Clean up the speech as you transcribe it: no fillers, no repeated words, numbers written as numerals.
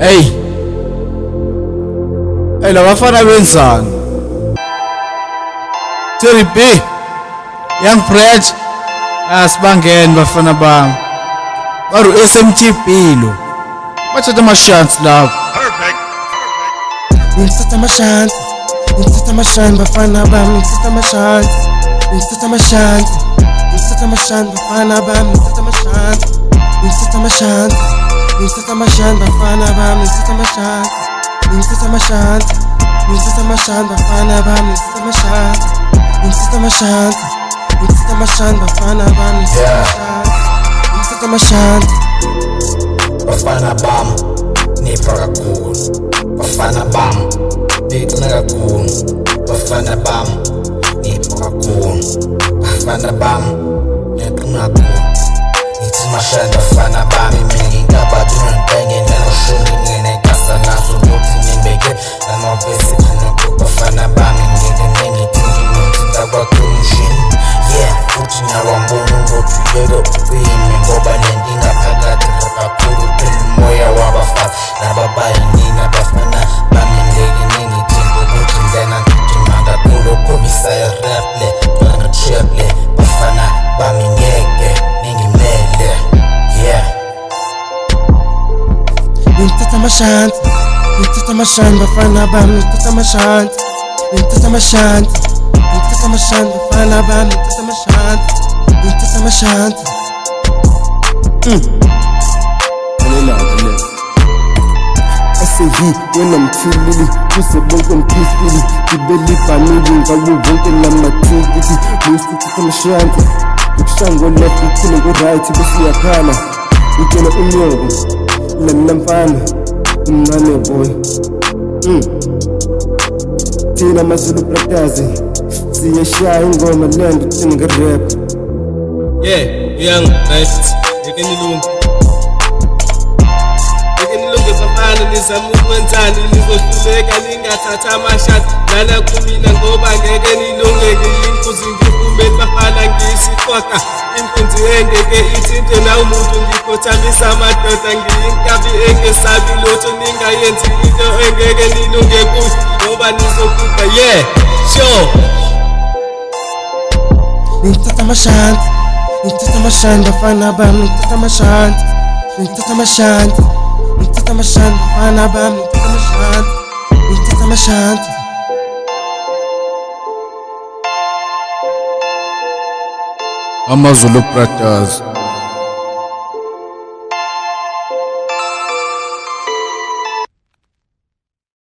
Hey, hey labafana benzani? Terry B, Young Brad, asibangene bafana bami. Baru SMG Pilo. Bathatha ama-chance lapho. Ngithatha ama-chance, ngithatha ama-chance bafana bami, ngithatha ama-chance, ngithatha ama-chance, ngithatha ama-chance bafana bami, ngithatha ama-chance, ngithatha ama-chance, ngithatha ama-chance bafana bami, ngithatha ama-chance, ngithatha ama-chance, ngithatha ama-chance bafana bami, ngithatha ama-chance, ngithatha ama-chance, ngithatha ama-chance bafana bami, ngithatha ama-chance. Bafana bam, nipha kakhulu. Bafana bam, bicina kakhulu. Bafana bam, nipha kakhulu. Bafana bam, nipha kakhulu. Ngithi mashaya bafana bami, mina ngingabadi ngibhenge nanoshungi nginekasa nazo ukuthi ngimbeke namavesi khona bafana bami ngithi ngithinta kwakhulushini. Yeah, futhi nyawambona ngothuyeka ucime ngoba nenkinga phakathi kakhulu umoya wabafazi nababayinini abafana bami ngeke ngithembe ukuthi ngena ngijima kakhulu khomisa iraple bana triple bafana bami ngeke ningimele. Yeah, ngithatha ama-chance, ngithatha ama-chance bafana bami, ngithatha ama-chance, ngithatha ama-chance, ngithatha ama-chance bafana bami, ngithatha ama-chance, ngithatha ama-chance. SAV wena mthilili kuze bonke mphifili ngibeli ibhanili ngawo bonke lamathikiti ngisthatha ama-chance ukushango left uthile ku-right bese uyakhala utshela unyobo lalela mfana umncane boy. Thina maZulu bratazi siyashaya ingoma lento thina nge-rap. Young Best, yekenilunge bafana nizama ukwenzani nizohluleka ningathatha amashati lana kumina ngoba ngeke nilunge ngiyinkunzi ngifumeli bafana ngiyisiqoqa inkunzi engeke ithinte na umuntu ngikhothamisa amadoda ngiyinkabi engesabi lutho ningayenzi into engeke nilunge kuyo ngoba nizogubha sure. Ngithatha ama-chance, ngithatha ama-chance bafana bami, ngithatha ama-chance, ngithatha ama-chance, ngithatha ama-chance bafana bami, ngithatha ama-chance, ngithatha ama-chance. AmaZulu Brothers.